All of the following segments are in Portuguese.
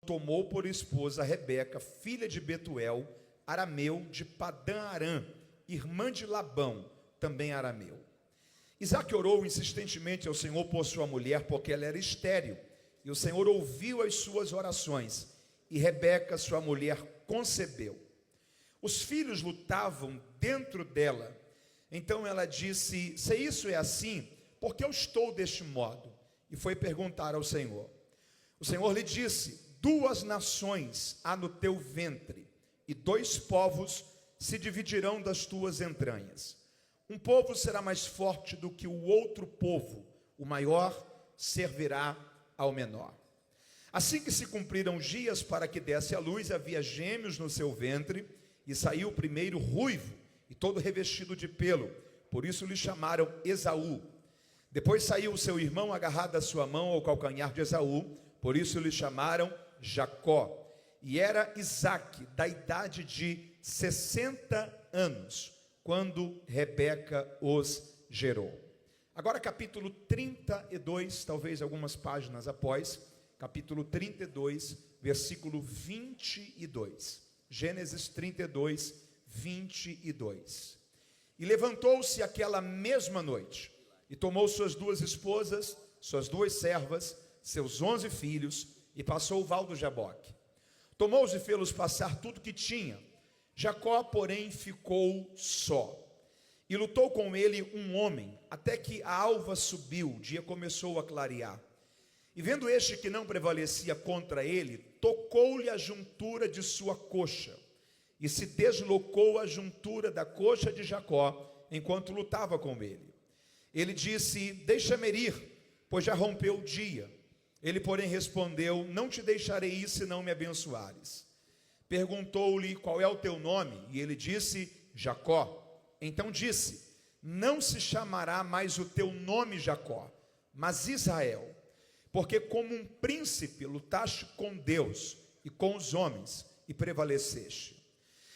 tomou por esposa Rebeca, filha de Betuel, arameu de Padã-Arã, irmã de Labão, também arameu. Isaque orou insistentemente ao Senhor por sua mulher, porque ela era estéril, e o Senhor ouviu as suas orações, e Rebeca, sua mulher, concebeu. Os filhos lutavam dentro dela. Então ela disse: se isso é assim, por que eu estou deste modo? E foi perguntar ao Senhor. O Senhor lhe disse: 2 nações há no teu ventre, e 2 povos se dividirão das tuas entranhas. Um povo será mais forte do que o outro povo, o maior servirá ao menor. Assim que se cumpriram os dias para que desse à luz, havia gêmeos no seu ventre, e saiu o primeiro ruivo, e todo revestido de pelo, por isso lhe chamaram Esaú. Depois saiu o seu irmão agarrado à sua mão ao calcanhar de Esaú, por isso lhe chamaram Jacó. E era Isaque da idade de 60 anos, quando Rebeca os gerou. Agora capítulo 32, talvez algumas páginas após, capítulo 32, versículo 22. Gênesis 32, 22. E levantou-se aquela mesma noite, e tomou suas 2 esposas, suas 2 servas, seus 11 filhos, e passou o val do Jaboque. Tomou-os e fê-los passar tudo que tinha. Jacó, porém, ficou só. E lutou com ele um homem, até que a alva subiu, o dia começou a clarear. E vendo este que não prevalecia contra ele, tocou-lhe a juntura de sua coxa, e se deslocou a juntura da coxa de Jacó, enquanto lutava com ele. Ele disse: deixa-me ir, pois já rompeu o dia. Ele, porém, respondeu: não te deixarei ir, se não me abençoares. Perguntou-lhe: qual é o teu nome? E ele disse: Jacó. Então disse: não se chamará mais o teu nome Jacó, mas Israel, porque como um príncipe lutaste com Deus e com os homens, e prevaleceste.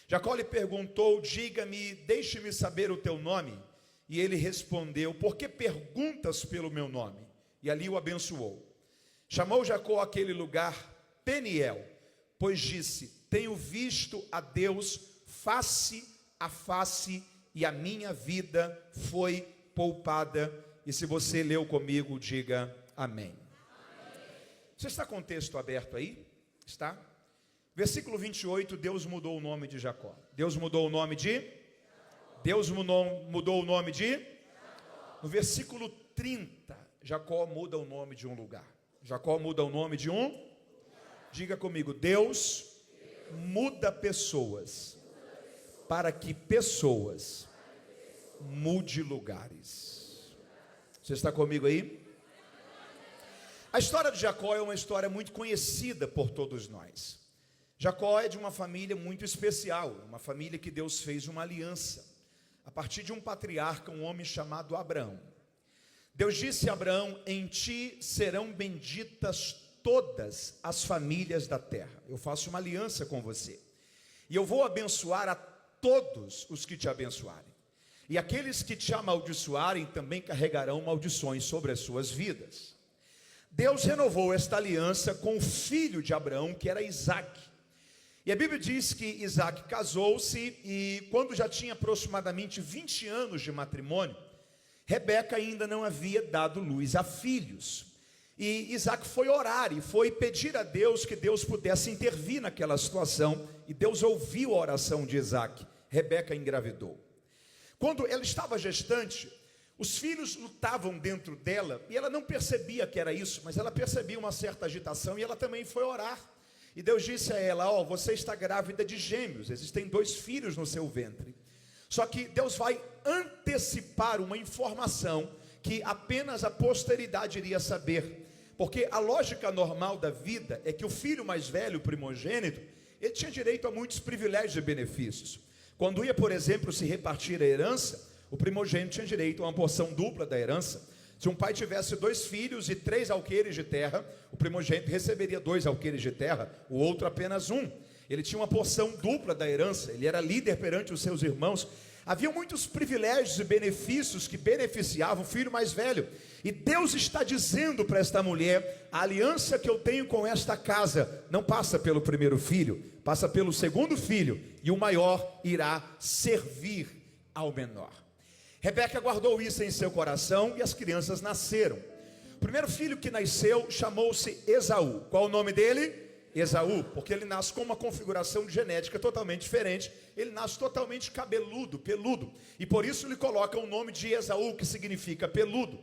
Jacó lhe perguntou: diga-me, deixe-me saber o teu nome. E ele respondeu: por que perguntas pelo meu nome? E ali o abençoou. Chamou Jacó aquele lugar Peniel, pois disse: tenho visto a Deus face a face, e a minha vida foi poupada. E se você leu comigo, diga amém. Você está com o texto aberto aí? Está? Versículo 28, Deus mudou o nome de Jacó. Deus mudou o nome de? Deus mudou o nome de? No versículo 30, Jacó muda o nome de um lugar. Jacó muda o nome de um? Diga comigo: Deus muda pessoas, para que pessoas mude lugares. Você está comigo aí? A história de Jacó é uma história muito conhecida por todos nós. Jacó é de uma família muito especial, uma família que Deus fez uma aliança, a partir de um patriarca, um homem chamado Abraão. Deus disse a Abraão: em ti serão benditas todas as famílias da terra. Eu faço uma aliança com você, e eu vou abençoar a todos os que te abençoarem. E aqueles que te amaldiçoarem também carregarão maldições sobre as suas vidas. Deus renovou esta aliança com o filho de Abraão, que era Isaque. E a Bíblia diz que Isaque casou-se, e quando já tinha aproximadamente 20 anos de matrimônio, Rebeca ainda não havia dado luz a filhos. E Isaque foi orar e foi pedir a Deus que Deus pudesse intervir naquela situação. E Deus ouviu a oração de Isaque. Rebeca engravidou. Quando ela estava gestante, os filhos lutavam dentro dela, e ela não percebia que era isso, mas ela percebia uma certa agitação, e ela também foi orar. E Deus disse a ela: você está grávida de gêmeos, existem 2 filhos no seu ventre. Só que Deus vai antecipar uma informação que apenas a posteridade iria saber, porque a lógica normal da vida é que o filho mais velho, o primogênito, ele tinha direito a muitos privilégios e benefícios. Quando ia, por exemplo, se repartir a herança, o primogênito tinha direito a uma porção dupla da herança. Se um pai tivesse 2 filhos e 3 alqueires de terra, o primogênito receberia 2 alqueires de terra, o outro apenas 1. Ele tinha uma porção dupla da herança, ele era líder perante os seus irmãos. Havia muitos privilégios e benefícios que beneficiavam o filho mais velho. E Deus está dizendo para esta mulher: a aliança que eu tenho com esta casa não passa pelo primeiro filho, passa pelo segundo filho, e o maior irá servir ao menor. Rebeca guardou isso em seu coração e as crianças nasceram. O primeiro filho que nasceu chamou-se Esaú. Qual o nome dele? Esaú, porque ele nasce com uma configuração genética totalmente diferente. Ele nasce totalmente cabeludo, peludo, e por isso lhe coloca o nome de Esaú, que significa peludo.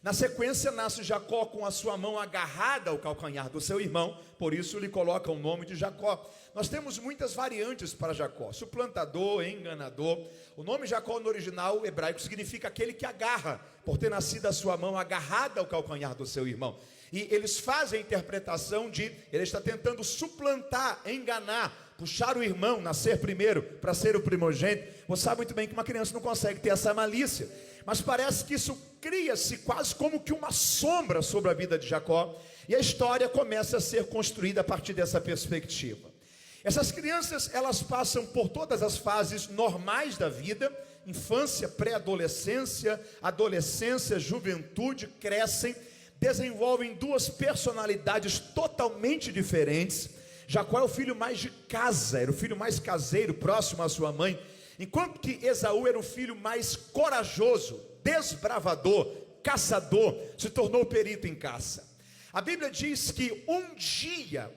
Na sequência nasce Jacó com a sua mão agarrada ao calcanhar do seu irmão, por isso lhe coloca o nome de Jacó. Nós temos muitas variantes para Jacó: suplantador, enganador. O nome Jacó no original hebraico significa aquele que agarra, por ter nascido a sua mão agarrada ao calcanhar do seu irmão. E eles fazem a interpretação de ele está tentando suplantar, enganar, puxar o irmão, nascer primeiro para ser o primogênito. Você sabe muito bem que uma criança não consegue ter essa malícia, mas parece que isso cria-se quase como que uma sombra sobre a vida de Jacó, e a história começa a ser construída a partir dessa perspectiva. Essas crianças, elas passam por todas as fases normais da vida: infância, pré-adolescência, adolescência, juventude, crescem, desenvolvem duas personalidades totalmente diferentes. Jacó é o filho mais de casa, era o filho mais caseiro, próximo à sua mãe, enquanto que Esaú era o filho mais corajoso, desbravador, caçador, se tornou perito em caça. A Bíblia diz que um dia,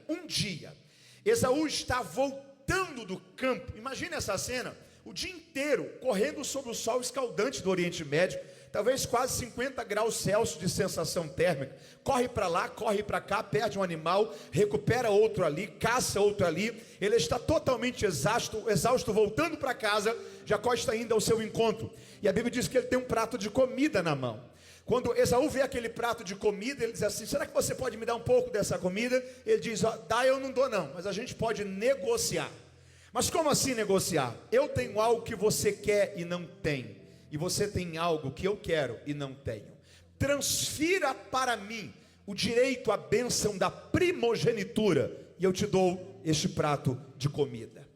Esaú está voltando do campo. Imagine essa cena: o dia inteiro correndo sob o sol escaldante do Oriente Médio, talvez quase 50 graus Celsius de sensação térmica. Corre para lá, corre para cá, perde um animal, recupera outro ali, caça outro ali. Ele está totalmente exausto, voltando para casa. Jacó está indo ao seu encontro, e a Bíblia diz que ele tem um prato de comida na mão. Quando Esaú vê aquele prato de comida, ele diz assim: será que você pode me dar um pouco dessa comida? Ele diz: dá, eu não dou não, mas a gente pode negociar. Mas como assim negociar? Eu tenho algo que você quer e não tem, e você tem algo que eu quero e não tenho. Transfira para mim o direito à bênção da primogenitura, e eu te dou este prato de comida.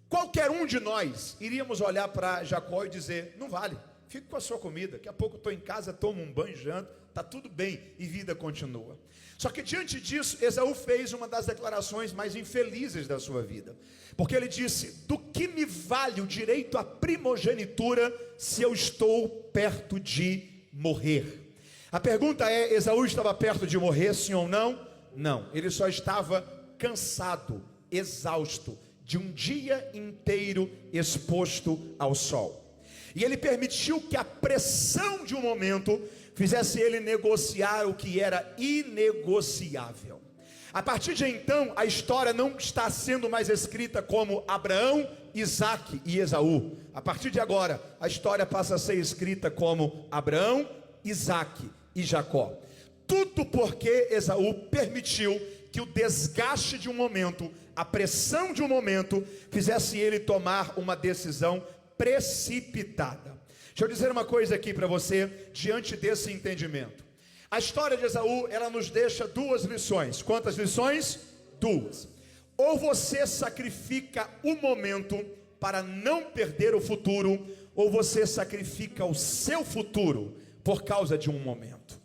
Qualquer um de nós iríamos olhar para Jacó e dizer: não vale, fique com a sua comida, daqui a pouco eu estou em casa, tomo um banho, janto, está tudo bem, e vida continua. Só que diante disso, Esaú fez uma das declarações mais infelizes da sua vida, porque ele disse: do que me vale o direito à primogenitura se eu estou perto de morrer? A pergunta é: Esaú estava perto de morrer, sim ou não? Não, ele só estava cansado, exausto, de um dia inteiro exposto ao sol. E ele permitiu que a pressão de um momento fizesse ele negociar o que era inegociável. A partir de então, a história não está sendo mais escrita como Abraão, Isaque e Esaú. A partir de agora, a história passa a ser escrita como Abraão, Isaque e Jacó. Tudo porque Esaú permitiu que o desgaste de um momento, a pressão de um momento, fizesse ele tomar uma decisão precipitada. Deixa eu dizer uma coisa aqui para você, diante desse entendimento. A história de Esaú, ela nos deixa duas lições. Quantas lições? Duas. Ou você sacrifica o momento para não perder o futuro, ou você sacrifica o seu futuro por causa de um momento.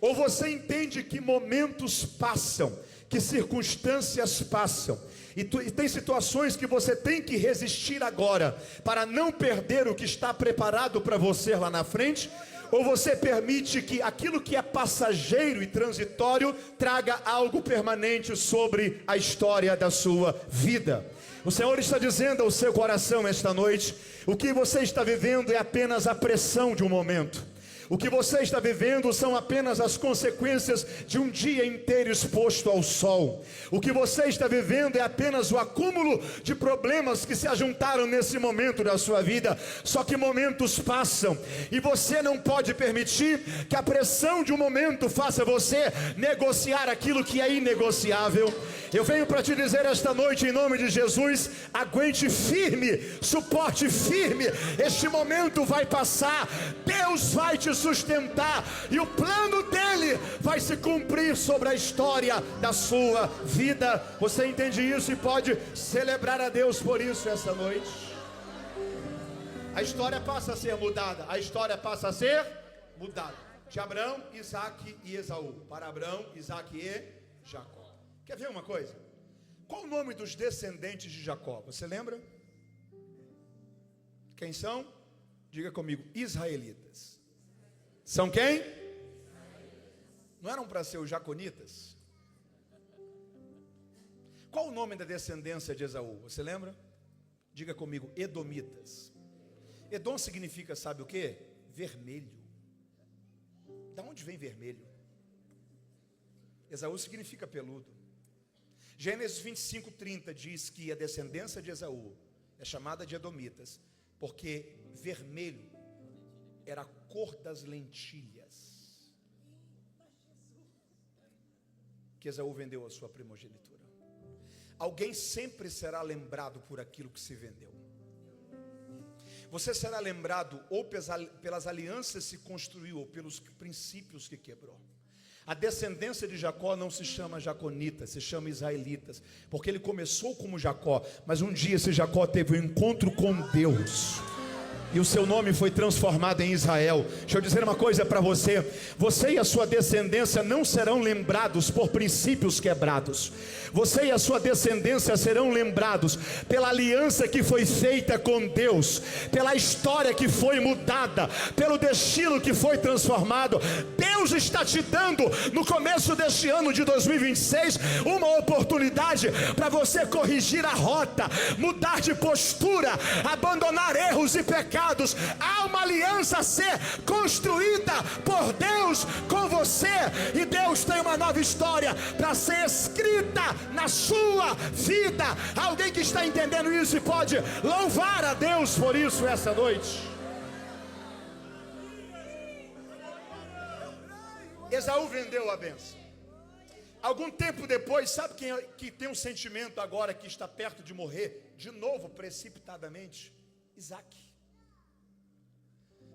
Ou você entende que momentos passam, que circunstâncias passam, e tem situações que você tem que resistir agora, para não perder o que está preparado para você lá na frente. Ou você permite que aquilo que é passageiro e transitório traga algo permanente sobre a história da sua vida. O Senhor está dizendo ao seu coração esta noite: o que você está vivendo é apenas a pressão de um momento. O que você está vivendo são apenas as consequências de um dia inteiro exposto ao sol. O que você está vivendo é apenas o acúmulo de problemas que se ajuntaram nesse momento da sua vida. Só que momentos passam, e você não pode permitir que a pressão de um momento faça você negociar aquilo que é inegociável. Eu venho para te dizer esta noite, em nome de Jesus: aguente firme, suporte firme. Este momento vai passar, Deus vai te sustentar, e o plano dele vai se cumprir sobre a história da sua vida. Você entende isso e pode celebrar a Deus por isso essa noite. A história passa a ser mudada. A história passa a ser mudada. De Abraão, Isaque e Esaú. Para Abraão, Isaque e Jacó. Quer ver uma coisa? Qual o nome dos descendentes de Jacó? Você lembra? Quem são? Diga comigo, israelitas. São quem? Não eram para ser os jaconitas? Qual o nome da descendência de Esaú? Você lembra? Diga comigo, edomitas. Edom significa, sabe o que? Vermelho. Da onde vem vermelho? Esaú significa peludo. Gênesis 25:30 diz que a descendência de Esaú é chamada de edomitas, porque vermelho era a cor das lentilhas que Esaú vendeu a sua primogenitura. Alguém sempre será lembrado por aquilo que se vendeu. Você será lembrado ou pelas alianças que se construiu, ou pelos princípios que quebrou. A descendência de Jacó não se chama jaconita, se chama israelitas, porque ele começou como Jacó, mas um dia esse Jacó teve um encontro com Deus, e o seu nome foi transformado em Israel. Deixa eu dizer uma coisa para você: você e a sua descendência não serão lembrados por princípios quebrados. Você e a sua descendência serão lembrados pela aliança que foi feita com Deus, pela história que foi mudada, pelo destino que foi transformado. Deus está te dando, no começo deste ano de 2026, uma oportunidade para você corrigir a rota, mudar de postura, abandonar erros e pecados. Há uma aliança a ser construída por Deus com você, e Deus tem uma nova história para ser escrita na sua vida. Alguém que está entendendo isso e pode louvar a Deus por isso essa noite? Esaú vendeu a bênção. Algum tempo depois, sabe quem que tem um sentimento agora que está perto de morrer de novo precipitadamente? Isaque.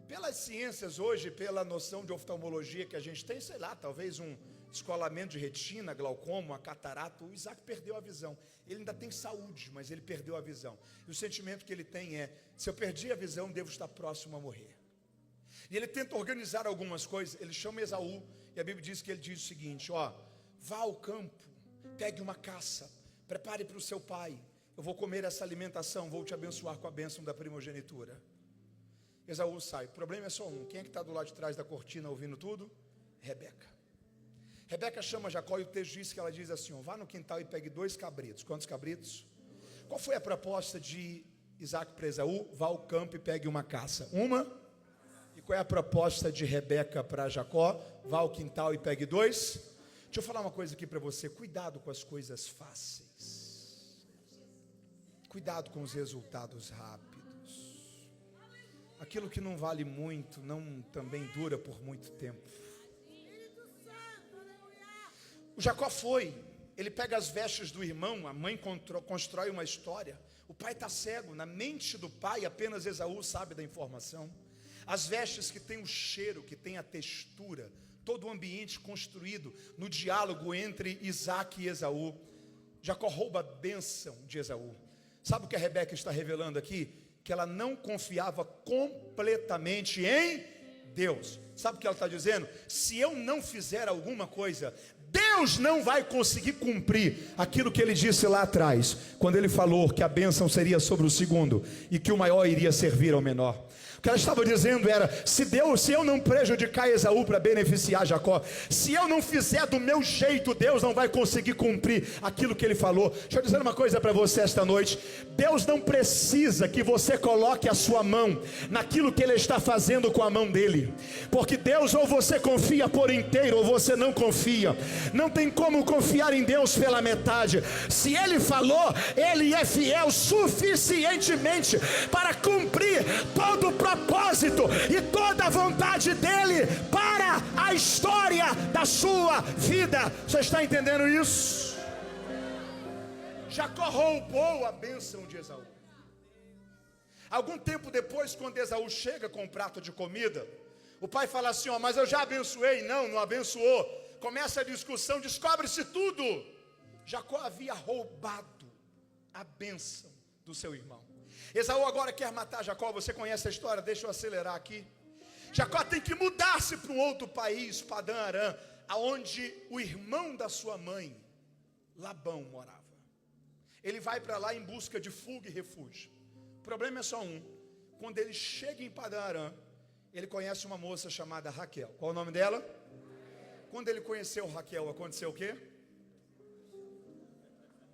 Pelas ciências hoje, pela noção de oftalmologia que a gente tem, sei lá, talvez um descolamento de retina, glaucoma, uma catarata, o Isaque perdeu a visão. Ele ainda tem saúde, mas ele perdeu a visão. E o sentimento que ele tem é: se eu perdi a visão, devo estar próximo a morrer. E ele tenta organizar algumas coisas. Ele chama Esaú, e a Bíblia diz que ele diz o seguinte: ó, vá ao campo, pegue uma caça, prepare para o seu pai, eu vou comer essa alimentação, vou te abençoar com a bênção da primogenitura. Esaú sai. O problema é só um: quem é que está do lado de trás da cortina ouvindo tudo? Rebeca. Rebeca chama Jacó, e o texto diz que ela diz assim: ó, vá no quintal e pegue 2 cabritos. Quantos cabritos? Qual foi a proposta de Isaque para Esaú? Vá ao campo e pegue uma caça. Uma. E qual é a proposta de Rebeca para Jacó? Vá ao quintal e pegue 2. Deixa eu falar uma coisa aqui para você: cuidado com as coisas fáceis, cuidado com os resultados rápidos. Aquilo que não vale muito, não também dura por muito tempo. O Jacó ele pega as vestes do irmão, a mãe constrói uma história. O pai está cego, na mente do pai apenas Esaú sabe da informação. As vestes que tem o cheiro, que tem a textura, todo o ambiente construído no diálogo entre Isaque e Esaú. Jacó rouba a bênção de Esaú. Sabe o que a Rebeca está revelando aqui? Que ela não confiava completamente em Deus. Sabe o que ela está dizendo? Se eu não fizer alguma coisa, Deus não vai conseguir cumprir aquilo que ele disse lá atrás, quando ele falou que a bênção seria sobre o segundo e que o maior iria servir ao menor. O que ela estava dizendo era: se eu não prejudicar Esaú para beneficiar Jacó, se eu não fizer do meu jeito, Deus não vai conseguir cumprir aquilo que ele falou. Deixa eu dizer uma coisa para você esta noite: Deus não precisa que você coloque a sua mão naquilo que ele está fazendo com a mão dele, porque Deus, ou você confia por inteiro ou você não confia. Não tem como confiar em Deus pela metade. Se ele falou, ele é fiel suficientemente para cumprir todo o propósito e toda a vontade dele para a história da sua vida. Você está entendendo isso? Jacó roubou a bênção de Esaú. Algum tempo depois, quando Esaú chega com um prato de comida, o pai fala assim: ó, mas eu já abençoei. Não abençoou. Começa a discussão, descobre-se tudo. Jacó havia roubado a bênção do seu irmão. Esaú agora quer matar Jacó. Você conhece a história? Deixa eu acelerar aqui. Jacó tem que mudar-se para um outro país, Padã Arã, aonde o irmão da sua mãe, Labão, morava. Ele vai para lá em busca de fuga e refúgio. O problema é só um. Quando ele chega em Padã Arã, ele conhece uma moça chamada Raquel. Qual o nome dela? Quando ele conheceu Raquel, aconteceu o quê?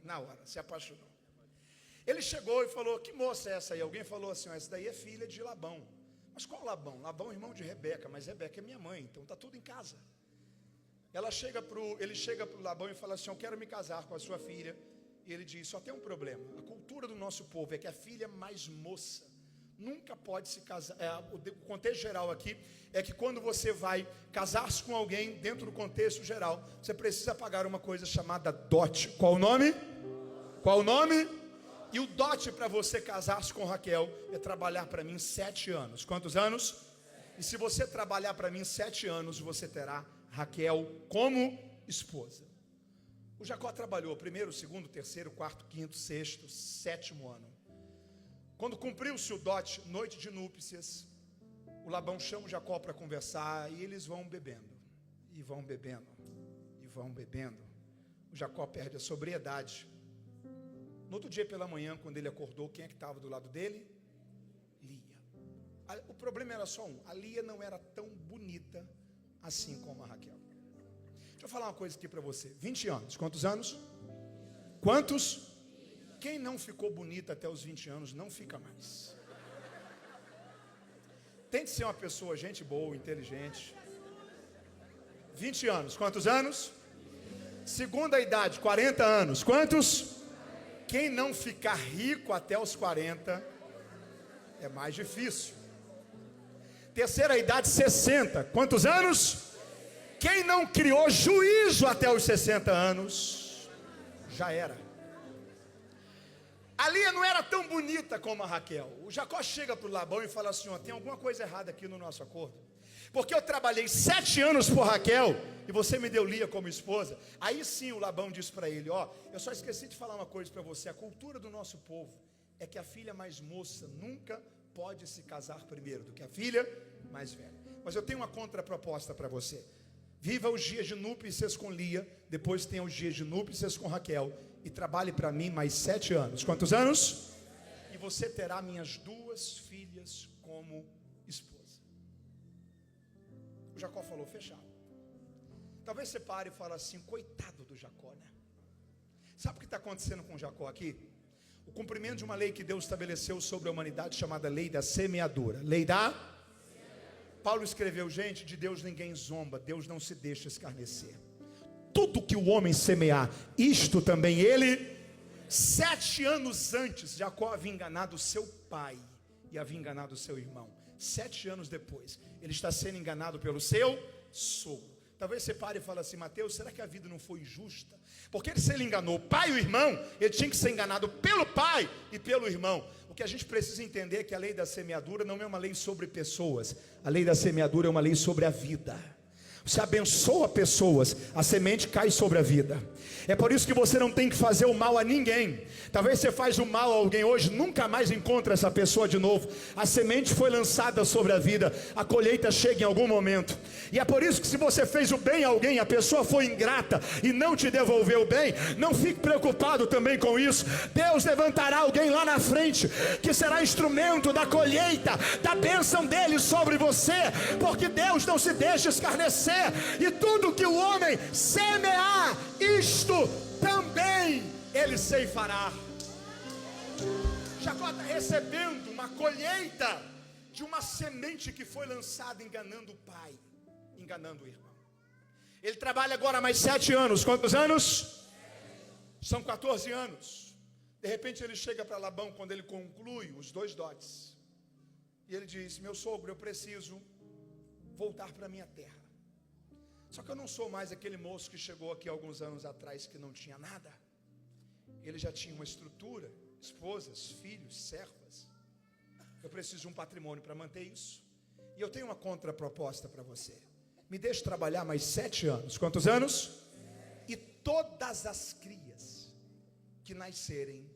Na hora, se apaixonou. Ele chegou e falou: que moça é essa aí? Alguém falou assim: essa daí é filha de Labão. Mas qual Labão? Labão é irmão de Rebeca, mas Rebeca é minha mãe, então está tudo em casa. Ele chega para o Labão e fala assim: eu quero me casar com a sua filha. E ele diz: só tem um problema. A cultura do nosso povo é que a filha mais moça nunca pode se casar. O contexto geral aqui é que quando você vai casar-se com alguém, dentro do contexto geral, você precisa pagar uma coisa chamada dote. Qual o nome? Qual o nome? E o dote para você casar-se com Raquel é trabalhar para mim 7 anos. Quantos anos? E se você trabalhar para mim 7 anos, você terá Raquel como esposa. O Jacó trabalhou primeiro, segundo, terceiro, quarto, quinto, sexto, 7º ano. Quando cumpriu-se o dote, noite de núpcias, o Labão chama o Jacó para conversar e eles vão bebendo, e vão bebendo, e vão bebendo. O Jacó perde a sobriedade. No outro dia pela manhã, quando ele acordou, quem é que estava do lado dele? Lia. O problema era só um: a Lia não era tão bonita assim como a Raquel. Deixa eu falar uma coisa aqui para você. 20 anos, quantos anos? Quantos? Quem não ficou bonita até os 20 anos, não fica mais. Tente ser uma pessoa, gente boa, inteligente. 20 anos, quantos anos? Segunda idade, 40 anos, quantos? Quem não ficar rico até os 40 é mais difícil. Terceira idade, 60, quantos anos? Quem não criou juízo até os 60 anos, já era. A Lia não era tão bonita como a Raquel. O Jacó chega para o Labão e fala assim: ó, tem alguma coisa errada aqui no nosso acordo. Porque eu trabalhei 7 anos por Raquel e você me deu Lia como esposa. Aí sim o Labão diz para ele: ó, eu só esqueci de falar uma coisa para você. A cultura do nosso povo é que a filha mais moça nunca pode se casar primeiro do que a filha mais velha. Mas eu tenho uma contraproposta para você. Viva os dias de núpcias com Lia, depois tenha os dias de núpcias com Raquel, e trabalhe para mim mais 7 anos. Quantos anos? E você terá minhas 2 filhas como esposa. O Jacó falou: fechado. Talvez você pare e fale assim: coitado do Jacó, né? Sabe o que está acontecendo com o Jacó aqui? O cumprimento de uma lei que Deus estabeleceu sobre a humanidade, chamada lei da semeadura. Lei da... Paulo escreveu: gente, de Deus ninguém zomba, Deus não se deixa escarnecer. Tudo que o homem semear, isto também ele. 7 anos antes, Jacó havia enganado seu pai e havia enganado seu irmão. 7 anos depois, ele está sendo enganado pelo seu sogro. Talvez você pare e fale assim: Mateus, será que a vida não foi injusta? Porque se ele enganou o pai e o irmão, ele tinha que ser enganado pelo pai e pelo irmão. O que a gente precisa entender é que a lei da semeadura não é uma lei sobre pessoas. A lei da semeadura é uma lei sobre a vida. Você abençoa pessoas, a semente cai sobre a vida. É por isso que você não tem que fazer o mal a ninguém. Talvez você faz o mal a alguém hoje, nunca mais encontra essa pessoa de novo. A semente foi lançada sobre a vida, a colheita chega em algum momento. E é por isso que se você fez o bem a alguém, a pessoa foi ingrata e não te devolveu o bem, não fique preocupado também com isso. Deus levantará alguém lá na frente, que será instrumento da colheita, da bênção dele sobre você, porque Deus não se deixa escarnecer. E tudo que o homem semear, isto também ele ceifará. Jacó está recebendo uma colheita de uma semente que foi lançada enganando o pai, enganando o irmão. Ele trabalha agora mais 7 anos. Quantos anos? São 14 anos. De repente ele chega para Labão, quando ele conclui os 2 dotes, e ele diz: meu sogro, eu preciso voltar para minha terra. Só que eu não sou mais aquele moço que chegou aqui alguns anos atrás que não tinha nada. Ele já tinha uma estrutura, esposas, filhos, servas. Eu preciso de um patrimônio para manter isso. E eu tenho uma contraproposta para você. Me deixe trabalhar mais 7 anos. Quantos anos? E todas as crias que nascerem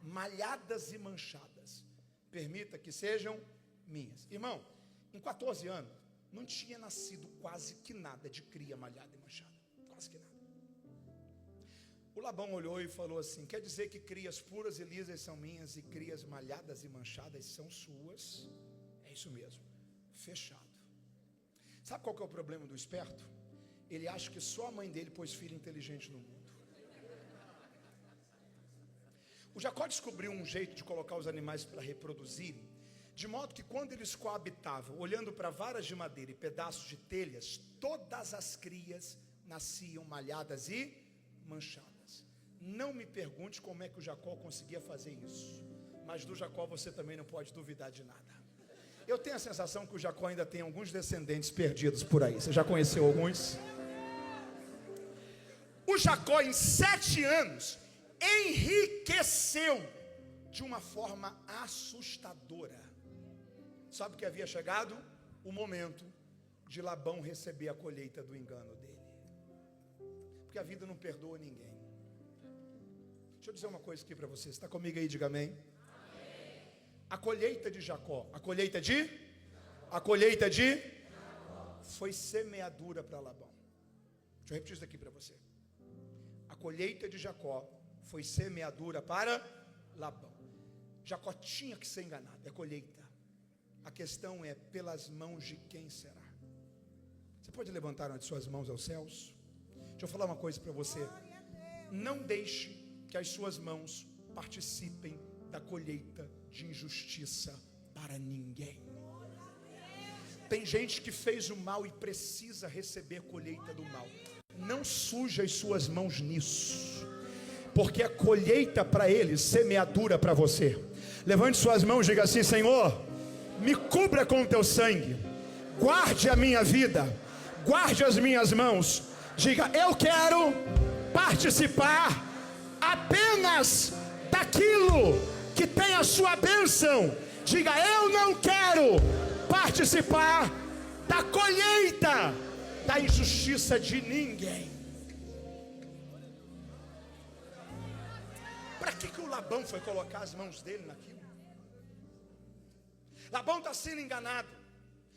malhadas e manchadas, permita que sejam minhas. Irmão, Com 14 anos, não tinha nascido quase que nada de cria malhada e manchada. Quase que nada. O Labão olhou e falou assim: quer dizer que crias puras e lisas são minhas e crias malhadas e manchadas são suas? É isso mesmo, fechado. Sabe qual que é o problema do esperto? Ele acha que só a mãe dele pôs filho inteligente no mundo. O Jacó descobriu um jeito de colocar os animais para reproduzirem, de modo que quando eles coabitavam, olhando para varas de madeira e pedaços de telhas, todas as crias nasciam malhadas e manchadas. Não me pergunte como é que o Jacó conseguia fazer isso, mas do Jacó você também não pode duvidar de nada. Eu tenho a sensação que o Jacó ainda tem alguns descendentes perdidos por aí. Você já conheceu alguns? O Jacó, em 7 anos, enriqueceu de uma forma assustadora. Sabe o que havia chegado? O momento de Labão receber a colheita do engano dele. Porque a vida não perdoa ninguém. Deixa eu dizer uma coisa aqui para você. Está comigo aí? Diga amém. A colheita de Jacó, a colheita de foi semeadura para Labão. Deixa eu repetir isso aqui para você. A colheita de Jacó foi semeadura para Labão. Jacó tinha que ser enganado, é colheita. A questão é, pelas mãos de quem será? Você pode levantar uma de suas mãos aos céus? Deixa eu falar uma coisa para você. Não deixe que as suas mãos participem da colheita de injustiça para ninguém. Tem gente que fez o mal e precisa receber colheita do mal. Não suje as suas mãos nisso, porque a colheita para eles, semeadura para você. Levante suas mãos e diga assim: Senhor, me cubra com o teu sangue, guarde a minha vida, guarde as minhas mãos. Diga: eu quero participar apenas daquilo que tem a sua bênção. Diga: eu não quero participar da colheita da injustiça de ninguém. Para que o Labão foi colocar as mãos dele naquilo? Labão está sendo enganado.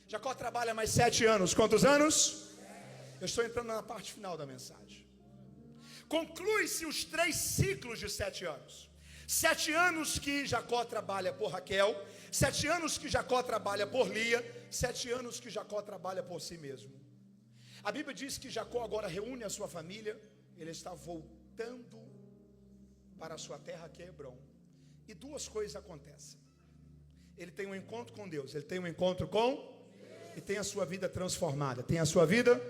Jacó trabalha mais 7 anos. Quantos anos? Eu estou entrando na parte final da mensagem. Conclui-se os 3 ciclos de 7 anos. 7 anos que Jacó trabalha por Raquel, 7 anos que Jacó trabalha por Lia, 7 anos que Jacó trabalha por si mesmo. A Bíblia diz que Jacó agora reúne a sua família, ele está voltando para a sua terra, que é Hebrom. E 2 coisas acontecem. Ele tem um encontro com Deus, ele tem um encontro com, e tem a sua vida transformada, tem a sua vida.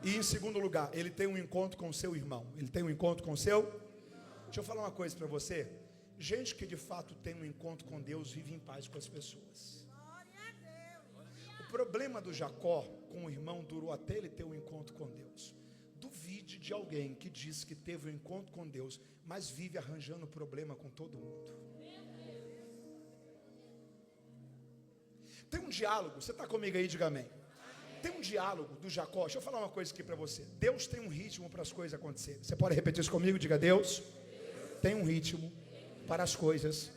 E em segundo lugar, ele tem um encontro com o seu irmão, ele tem um encontro com o seu. Deixa eu falar uma coisa para você. Gente que de fato tem um encontro com Deus vive em paz com as pessoas. O problema do Jacó com o irmão durou até ele ter um encontro com Deus. Duvide de alguém que diz que teve um encontro com Deus, mas vive arranjando problema com todo mundo. Tem um diálogo, você está comigo aí, diga amém. Tem um diálogo do Jacó. Deixa eu falar uma coisa aqui para você. Deus tem um ritmo para as coisas acontecerem. Você pode repetir isso comigo? Diga: Deus tem um ritmo para as coisas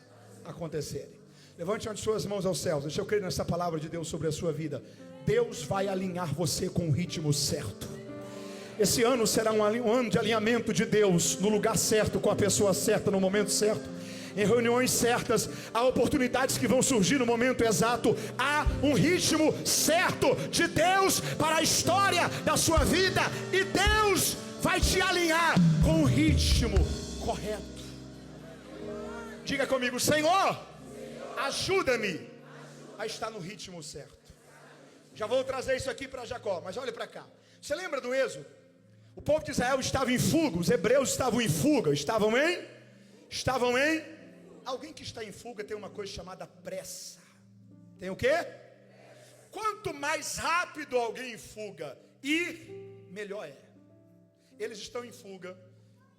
acontecerem. Levante uma de suas mãos aos céus. Deixa eu crer nessa palavra de Deus sobre a sua vida. Deus vai alinhar você com o ritmo certo. Esse ano será um ano de alinhamento de Deus no lugar certo, com a pessoa certa, no momento certo, em reuniões certas. Há oportunidades que vão surgir no momento exato. Há um ritmo certo de Deus para a história da sua vida, e Deus vai te alinhar com o ritmo correto. Diga comigo: Senhor, ajuda-me a estar no ritmo certo. Já vou trazer isso aqui para Jacó, mas olha para cá. Você lembra do Êxodo? O povo de Israel estava em fuga, os hebreus estavam em fuga. Estavam em? Alguém que está em fuga tem uma coisa chamada pressa. Tem o quê? Quanto mais rápido alguém em fuga ir, melhor é. Eles estão em fuga.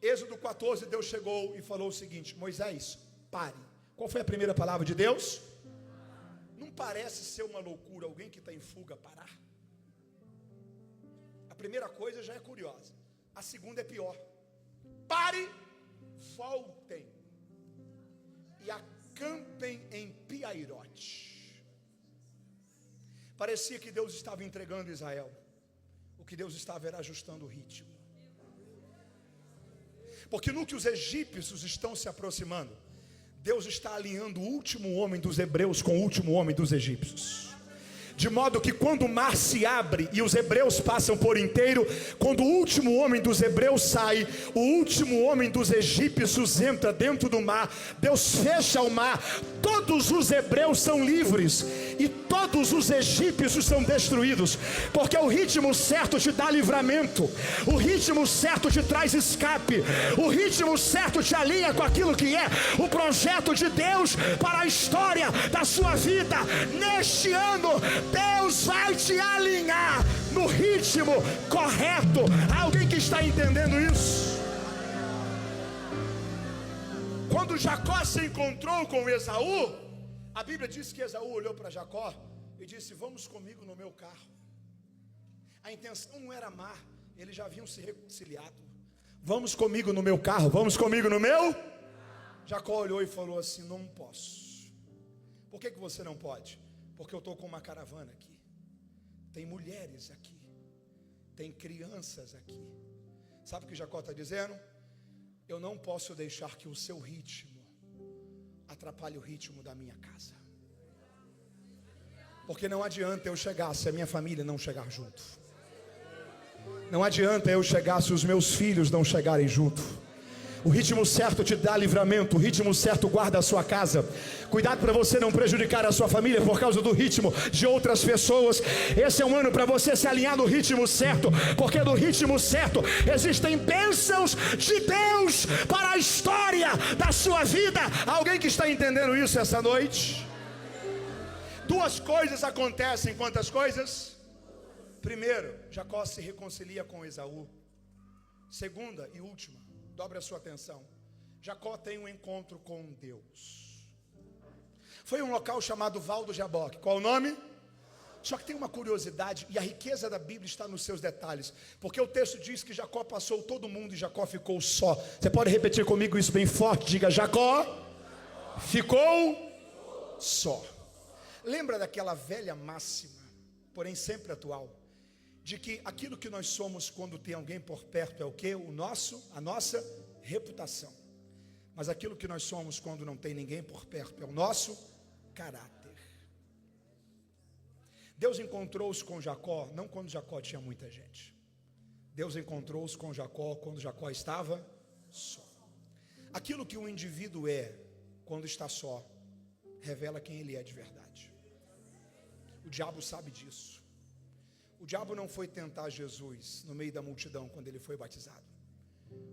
Êxodo 14, Deus chegou e falou o seguinte: Moisés, pare. Qual foi a primeira palavra de Deus? Não parece ser uma loucura alguém que está em fuga parar? A primeira coisa já é curiosa, a segunda é pior. Pare, voltem e acampem em Piairote. Parecia que Deus estava entregando Israel. O que Deus estava era ajustando o ritmo. Porque no que os egípcios estão se aproximando, Deus está alinhando o último homem dos hebreus com o último homem dos egípcios. De modo que quando o mar se abre e os hebreus passam por inteiro, quando o último homem dos hebreus sai, o último homem dos egípcios entra dentro do mar. Deus fecha o mar, todos os hebreus são livres e todos os egípcios são destruídos, porque o ritmo certo te dá livramento, o ritmo certo te traz escape, o ritmo certo te alinha com aquilo que é o projeto de Deus para a história da sua vida. Neste ano, Deus vai te alinhar no ritmo correto. Alguém que está entendendo isso? Quando Jacó se encontrou com Esaú, a Bíblia diz que Esaú olhou para Jacó e disse: vamos comigo no meu carro. A intenção não era amar, eles já haviam se reconciliado. Vamos comigo no meu carro, vamos comigo no meu? Jacó olhou e falou assim: não posso. Por que você não pode? Porque eu estou com uma caravana aqui, tem mulheres aqui, tem crianças aqui. Sabe o que Jacó está dizendo? Eu não posso deixar que o seu ritmo atrapalhe o ritmo da minha casa. Porque não adianta eu chegar se a minha família não chegar junto. Não adianta eu chegar se os meus filhos não chegarem junto. O ritmo certo te dá livramento, o ritmo certo guarda a sua casa. Cuidado para você não prejudicar a sua família por causa do ritmo de outras pessoas. Esse é um ano para você se alinhar no ritmo certo, porque no ritmo certo existem bênçãos de Deus para a história da sua vida. Alguém que está entendendo isso essa noite? Duas coisas acontecem. Quantas coisas? Primeiro, Jacó se reconcilia com Esaú. Segunda e última, dobre a sua atenção, Jacó tem um encontro com Deus. Foi um local chamado Val do Jaboque. Qual o nome? Só que tem uma curiosidade, e a riqueza da Bíblia está nos seus detalhes, porque o texto diz que Jacó passou todo mundo e Jacó ficou só. Você pode repetir comigo isso bem forte? Diga: Jacó ficou só. Lembra daquela velha máxima, porém sempre atual, de que aquilo que nós somos quando tem alguém por perto é o quê? A nossa reputação. Mas aquilo que nós somos quando não tem ninguém por perto é o nosso caráter. Deus encontrou-se com Jacó, não quando Jacó tinha muita gente. Deus encontrou-se com Jacó quando Jacó estava só. Aquilo que o indivíduo é quando está só, revela quem ele é de verdade. O diabo sabe disso. O diabo não foi tentar Jesus no meio da multidão quando ele foi batizado.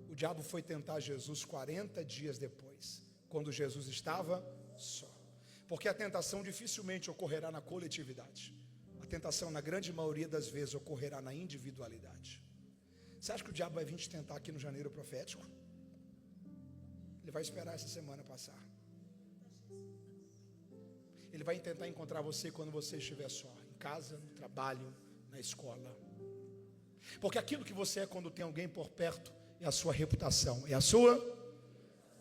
O diabo foi tentar Jesus 40 dias depois, quando Jesus estava só. Porque a tentação dificilmente ocorrerá na coletividade. A tentação, na grande maioria das vezes, ocorrerá na individualidade. Você acha que o diabo vai vir te tentar aqui no janeiro profético? Ele vai esperar essa semana passar. Ele vai tentar encontrar você quando você estiver só, em casa, no trabalho, na escola. Porque aquilo que você é quando tem alguém por perto é a sua reputação, é a sua.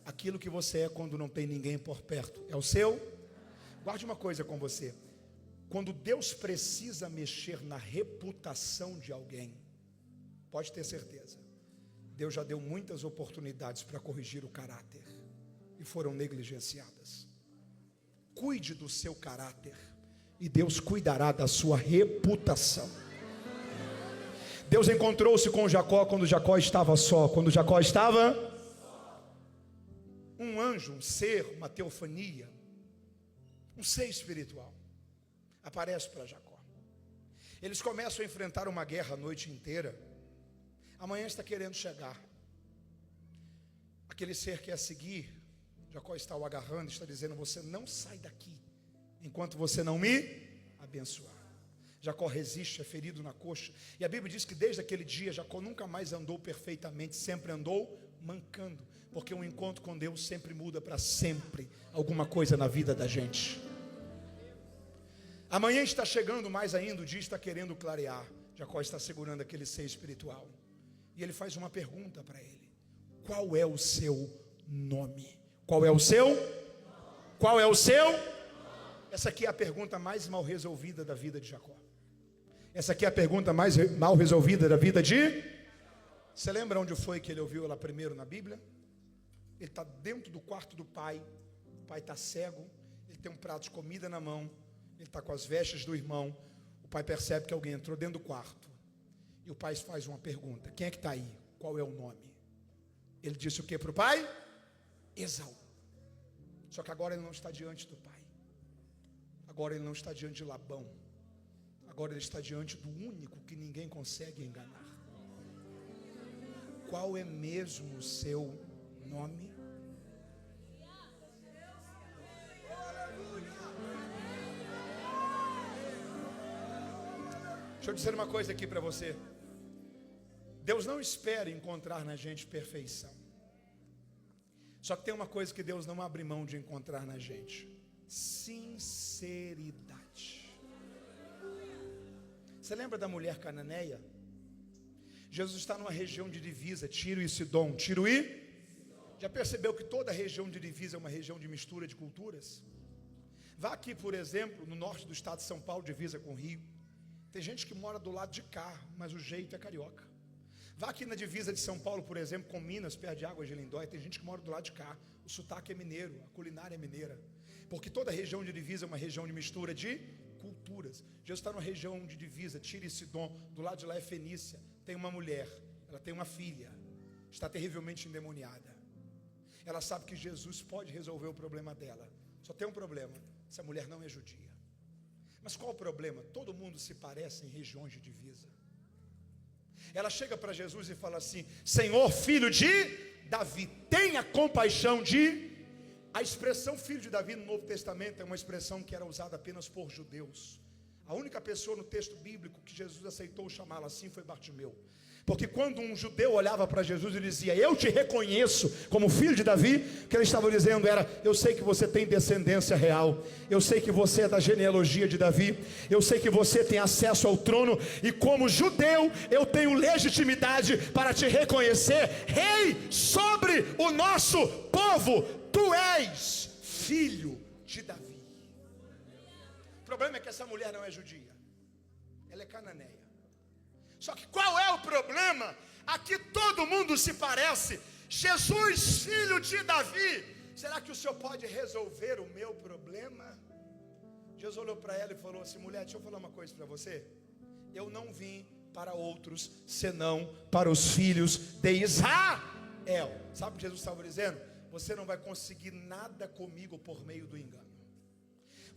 Aquilo que você é quando não tem ninguém por perto é o seu. Guarde uma coisa com você: quando Deus precisa mexer na reputação de alguém, pode ter certeza, Deus já deu muitas oportunidades para corrigir o caráter e foram negligenciadas. Cuide do seu caráter e Deus cuidará da sua reputação. Deus encontrou-se com Jacó quando Jacó estava só. Quando Jacó estava, um anjo, um ser, uma teofania, um ser espiritual aparece para Jacó. Eles começam a enfrentar uma guerra a noite inteira. Amanhã está querendo chegar. Aquele ser quer seguir. Jacó está o agarrando, está dizendo: você não sai daqui enquanto você não me abençoar. Jacó resiste, é ferido na coxa. E a Bíblia diz que desde aquele dia Jacó nunca mais andou perfeitamente, sempre andou mancando. Porque um encontro com Deus sempre muda para sempre alguma coisa na vida da gente. Amanhã está chegando mais ainda, o dia está querendo clarear. Jacó está segurando aquele ser espiritual. E ele faz uma pergunta para ele: qual é o seu nome? Qual é o seu? Qual é o seu? Essa aqui é a pergunta mais mal resolvida da vida de Jacó. Essa aqui é a pergunta mais mal resolvida da vida de... Você lembra onde foi que ele ouviu ela primeiro na Bíblia? Ele está dentro do quarto do pai. O pai está cego. Ele tem um prato de comida na mão. Ele está com as vestes do irmão. O pai percebe que alguém entrou dentro do quarto. E o pai faz uma pergunta: quem é que está aí? Qual é o nome? Ele disse o que para o pai? Esaú. Só que agora ele não está diante do pai. Agora ele não está diante de Labão. Agora ele está diante do único que ninguém consegue enganar. Qual é mesmo o seu nome? Deixa eu dizer uma coisa aqui para você. Deus não espera encontrar na gente perfeição. Só que tem uma coisa que Deus não abre mão de encontrar na gente: sinceridade. Você lembra da mulher cananeia? Jesus está numa região de divisa, Tiro e Sidom. Tiro e? Já percebeu que toda região de divisa é uma região de mistura de culturas? Vá aqui, por exemplo, no norte do estado de São Paulo, divisa com o Rio. Tem gente que mora do lado de cá, mas o jeito é carioca. Vá aqui na divisa de São Paulo, por exemplo, com Minas, perto de Águas de Lindóia. Tem gente que mora do lado de cá. O sotaque é mineiro, a culinária é mineira. Porque toda região de divisa é uma região de mistura de culturas. Jesus está numa região de divisa, Tiro e Sidom. Do lado de lá é Fenícia. Tem uma mulher, ela tem uma filha, está terrivelmente endemoniada. Ela sabe que Jesus pode resolver o problema dela. Só tem um problema: essa mulher não é judia. Mas qual o problema? Todo mundo se parece em regiões de divisa. Ela chega para Jesus e fala assim: Senhor, filho de Davi, tenha compaixão de... A expressão filho de Davi no Novo Testamento é uma expressão que era usada apenas por judeus. A única pessoa no texto bíblico que Jesus aceitou chamá-la assim foi Bartimeu. Porque quando um judeu olhava para Jesus e dizia: eu te reconheço como filho de Davi, o que ele estava dizendo era: eu sei que você tem descendência real, eu sei que você é da genealogia de Davi, eu sei que você tem acesso ao trono, e como judeu eu tenho legitimidade para te reconhecer rei sobre o nosso povo. Tu és filho de Davi. O problema é que essa mulher não é judia, ela é cananeia. Só que qual é o problema? Aqui todo mundo se parece. Jesus, filho de Davi, será que o Senhor pode resolver o meu problema? Jesus olhou para ela e falou assim: mulher, deixa eu falar uma coisa para você. Eu não vim para outros, senão para os filhos de Israel. Sabe o que Jesus estava dizendo? Você não vai conseguir nada comigo por meio do engano.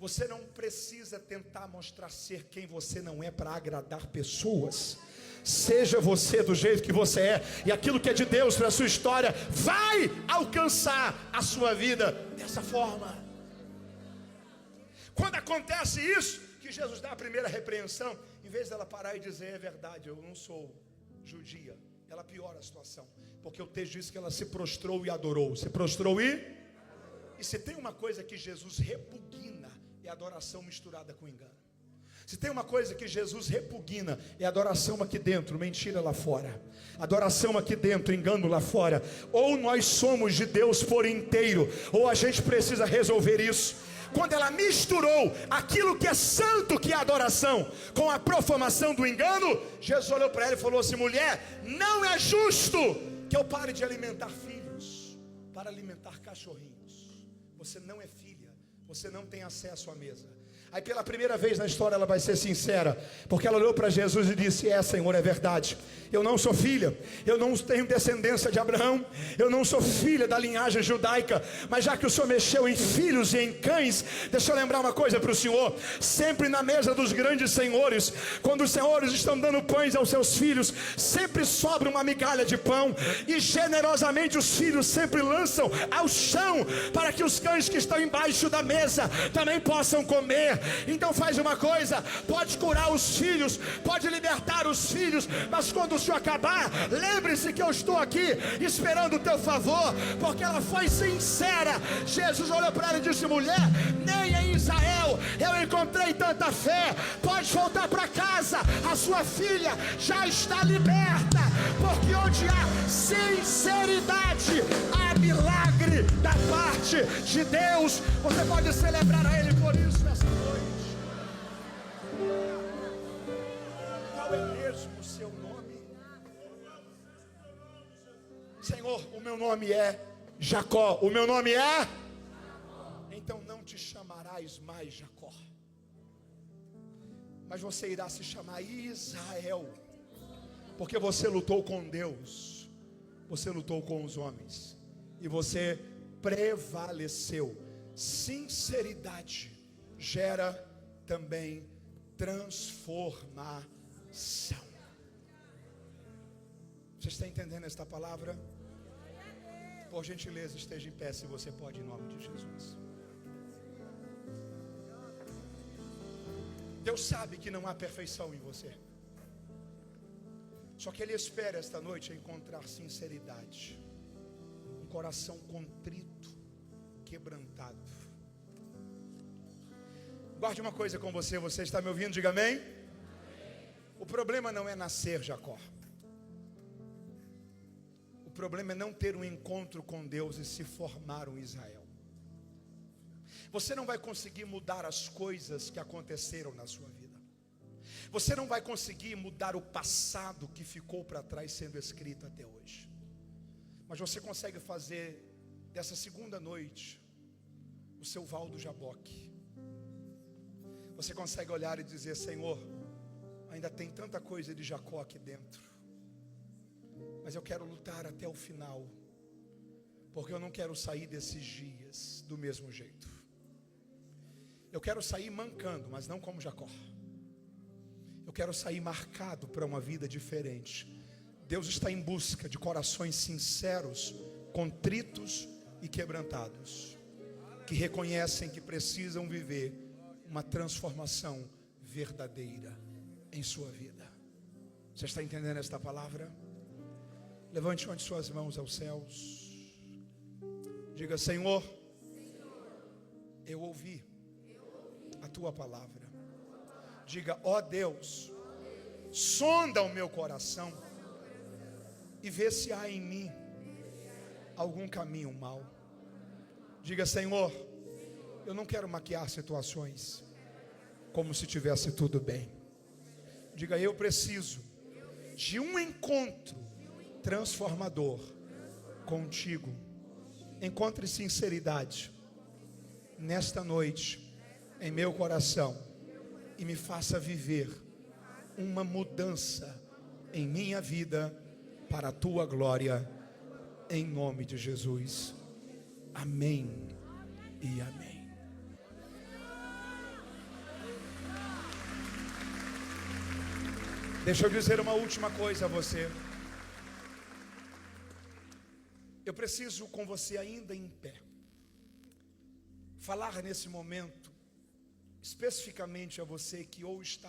Você não precisa tentar mostrar ser quem você não é para agradar pessoas. Seja você do jeito que você é, e aquilo que é de Deus para a sua história vai alcançar a sua vida dessa forma. Quando acontece isso, que Jesus dá a primeira repreensão, em vez dela parar e dizer: é verdade, eu não sou judia, ela piora a situação. Porque o texto diz que ela se prostrou e adorou. Se prostrou e se tem uma coisa que Jesus repugna, é adoração misturada com engano. Se tem uma coisa que Jesus repugna, é adoração aqui dentro, mentira lá fora. Adoração aqui dentro, engano lá fora. Ou nós somos de Deus por inteiro, ou a gente precisa resolver isso. Quando ela misturou aquilo que é santo, que é adoração, com a profanação do engano, Jesus olhou para ela e falou assim: mulher, não é justo que eu pare de alimentar filhos para alimentar cachorrinhos. Você não é filha, você não tem acesso à mesa. Aí pela primeira vez na história ela vai ser sincera, porque ela olhou para Jesus e disse: é, Senhor, é verdade, eu não sou filha, eu não tenho descendência de Abraão, eu não sou filha da linhagem judaica, mas já que o Senhor mexeu em filhos e em cães, deixa eu lembrar uma coisa para o Senhor: sempre na mesa dos grandes senhores, quando os senhores estão dando pães aos seus filhos, sempre sobra uma migalha de pão, e generosamente os filhos sempre lançam ao chão, para que os cães que estão embaixo da mesa também possam comer. Então faz uma coisa: pode curar os filhos, pode libertar os filhos, mas quando o Senhor acabar, lembre-se que eu estou aqui esperando o teu favor. Porque ela foi sincera. Jesus olhou para ela e disse: mulher, nem em Israel eu encontrei tanta fé. Pode voltar para casa, a sua filha já está liberta. porque onde há sinceridade, há milagre da parte de Deus. Você pode celebrar a Ele por isso nessa noite. Qual é mesmo o seu nome? Senhor, o meu nome é Jacó. O meu nome é? Então não te chamarás mais Jacó, mas você irá se chamar Israel, porque você lutou com Deus, você lutou com os homens, e você prevaleceu. Sinceridade gera também transformação. Você está entendendo esta palavra? Por gentileza, esteja em pé, se você pode, em nome de Jesus. Deus sabe que não há perfeição em você, só que Ele espera esta noite encontrar sinceridade, um coração contrito, quebrantado. Guarde uma coisa com você, você está me ouvindo? Diga amém. O problema não é nascer Jacó, o problema é não ter um encontro com Deus e se formar um Israel. Você não vai conseguir mudar as coisas que aconteceram na sua vida. Você não vai conseguir mudar o passado que ficou para trás sendo escrito até hoje. Mas você consegue fazer dessa segunda noite o seu Val do Jaboque. Você consegue olhar e dizer: Senhor, ainda tem tanta coisa de Jacó aqui dentro, mas eu quero lutar até o final, porque eu não quero sair desses dias do mesmo jeito. Eu quero sair mancando, mas não como Jacó. Eu quero sair marcado para uma vida diferente. Deus está em busca de corações sinceros, contritos e quebrantados, que reconhecem que precisam viver uma transformação verdadeira em sua vida. Você está entendendo esta palavra? Levante uma de suas mãos aos céus. Diga: Senhor, eu ouvi a tua palavra. Diga: ó Deus, sonda o meu coração e vê se há em mim algum caminho mau. Diga: Senhor, eu não quero maquiar situações como se tivesse tudo bem. Diga: eu preciso de um encontro transformador contigo. Encontre sinceridade nesta noite em meu coração e me faça viver uma mudança em minha vida para a tua glória, em nome de Jesus. Amém e amém. Deixa eu dizer uma última coisa a você. Eu preciso, com você ainda em pé, falar nesse momento especificamente a você que ou está